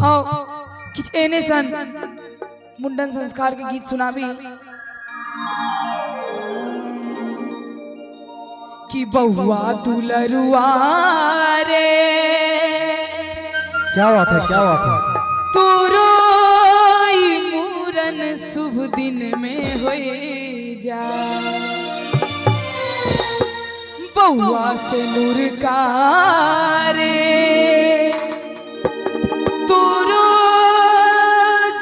किछ एने सन मुंडन संस्कार के गीत सुनाबी कि बहुआ दुलरुआ रे क्या बात है, क्या बात है। तोरो मूरन शुभ दिन में हो जा बहुआ से नूर का रे तोरो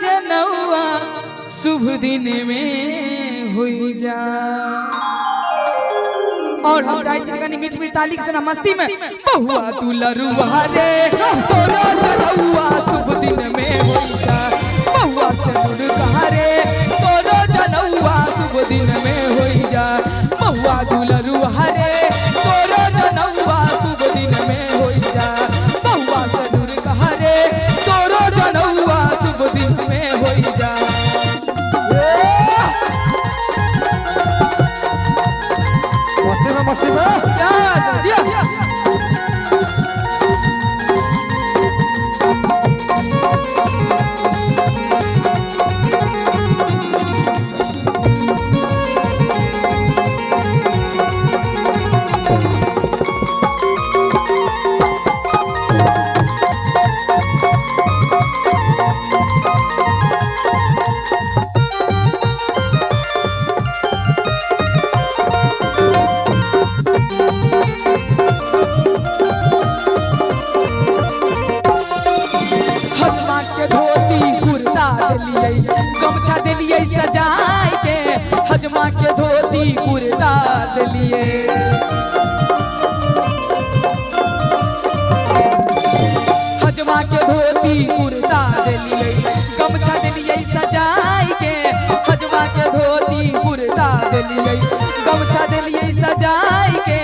जनौआ शुभ दिन में हो जा। और हम चाहे चीज मीठ मीठ ताली के सना मस्ती में बहुआ दुलरुआ रे तोरो जनौआ शुभ दिन में हो जा बहुआ से नूर का रे तोरो जनौआ शुभ दिन में हो जा बहुआ दुलरुआ रे तोरो जनौआ शुभ दिन में हो जा बहुआ से नूर का रे तोरो जनौआ शुभ दिन में हो जा। मस्ती में गमछा दिलिए सजाए के हजमा के धोती कुर्ता दिलिए हजमा के धोती कुर्ता दिलिए गमछा दिलिए सजाए के हजमा के धोती कुर्ता दिलिए गमछा दिलिए सजाए के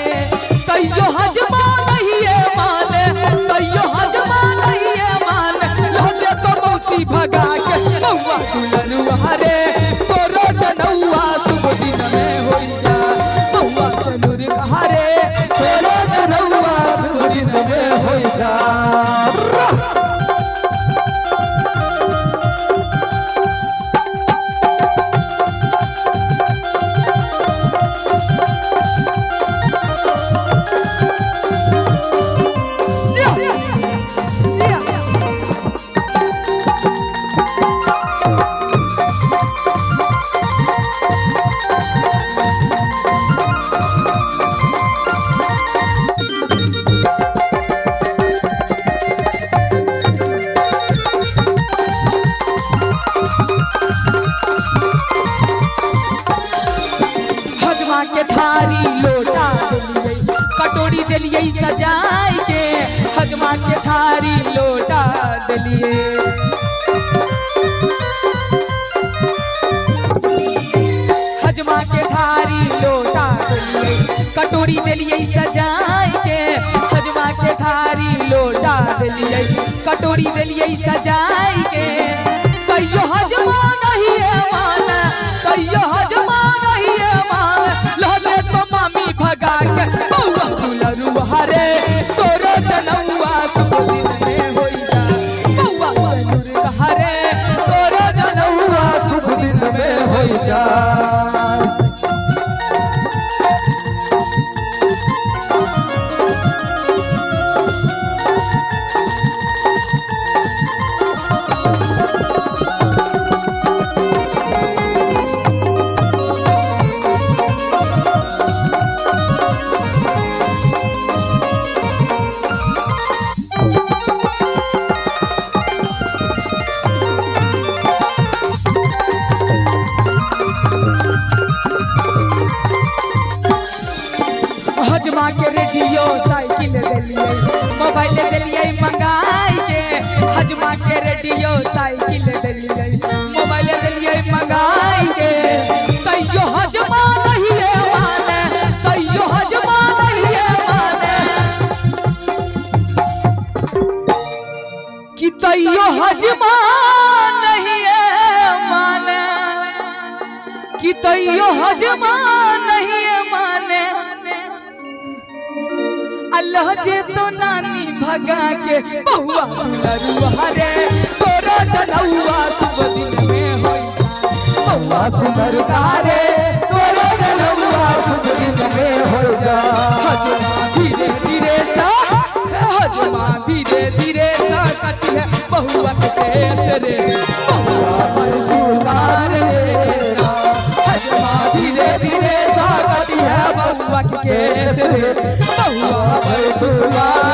तैयो हजमा नहीं है माने तैयो हजमा नहीं है माने लहजे तो मौसी भगा के बहुआ दुलरुआ रे तोरो जनौआ शुभ दिन में हो जा बहुआ से नूर का रे तोरो जनौआ शुभ दिन में हो जा। के थारी लोटा दिलिए कटोरी दिलिए सजाए के हजमा के थारी लोटा दिलिए हजमा के थारी लोटा दिलिए कटोरी दिलिए सजाए के हजमा के थारी लोटा दिलिए कटोरी दिलिए सजाए के कहियो हजमा नहीं है माना कहियो हजमा नहीं है माना लहजे तो मामी भगा के बहुआ दुलरुआ रे तोरो जनौआ शुभ दिन में हो जा बहुआ से नूर का रे तोरो जनौआ शुभ दिन में हो जा। हजमा के रेडियो साइकिल दिलिए मोबाइल दिलिए मंगाई के हजमा के रेडियो साइकिल दिलिए मोबाइल दिलिए मंगाई के तैयो हजमा नहीं है माने तैयो हजमा नहीं है माने कि तैयो हजमा नहीं है माने कि तैयो हजमा नहीं है माने अल्लाह जे तो नानी भगा के बहुआ दुलरुआ रे तोरा जनौआ शुभ दिन में होई बहुआ सुंदरता रे तोरा जनौआ शुभ दिन में हो जा हजमा धीरे धीरे सा हजमा धीरे धीरे सा कटी है बहुआ के केस रे बहुआ पर सुल्तान रे हजमा धीरे धीरे सा कटी है बहुआ के केस रे बहुआ पर सुल्तान